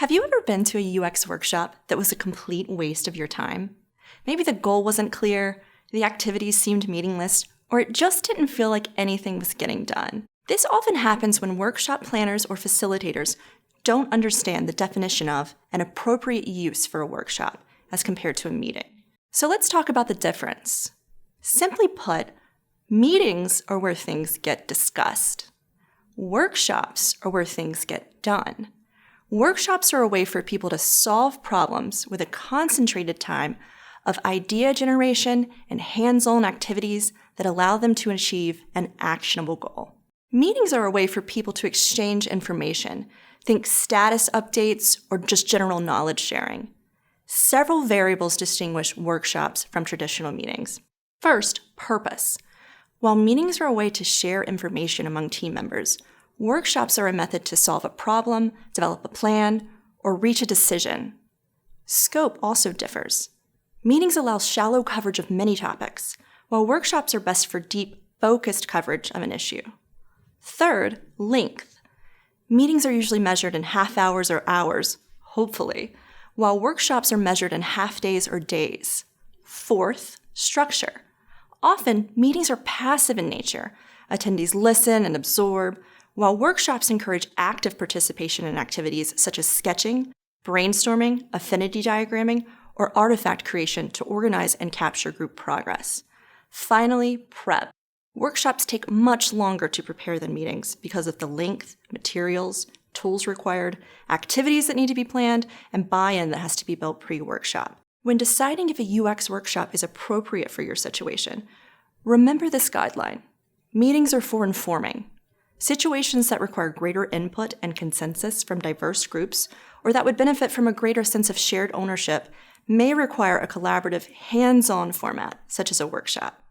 Have you ever been to a UX workshop that was a complete waste of your time? Maybe the goal wasn't clear, the activities seemed meaningless, or it just didn't feel like anything was getting done. This often happens when workshop planners or facilitators don't understand the definition of an appropriate use for a workshop as compared to a meeting. So let's talk about the difference. Simply put, meetings are where things get discussed. Workshops are where things get done. Workshops are a way for people to solve problems with a concentrated time of idea generation and hands-on activities that allow them to achieve an actionable goal. Meetings are a way for people to exchange information, think status updates or just general knowledge sharing. Several variables distinguish workshops from traditional meetings. First, purpose. While meetings are a way to share information among team members, workshops are a method to solve a problem, develop a plan, or reach a decision. Scope also differs. Meetings allow shallow coverage of many topics, while workshops are best for deep, focused coverage of an issue. Third, length. Meetings are usually measured in half hours or hours, hopefully, while workshops are measured in half days or days. Fourth, structure. Often, meetings are passive in nature. Attendees listen and absorb, while workshops encourage active participation in activities such as sketching, brainstorming, affinity diagramming, or artifact creation to organize and capture group progress. Finally, prep. Workshops take much longer to prepare than meetings because of the length, materials, tools required, activities that need to be planned, and buy-in that has to be built pre-workshop. When deciding if a UX workshop is appropriate for your situation, remember this guideline. Meetings are for informing. Situations that require greater input and consensus from diverse groups, or that would benefit from a greater sense of shared ownership, may require a collaborative, hands-on format, such as a workshop.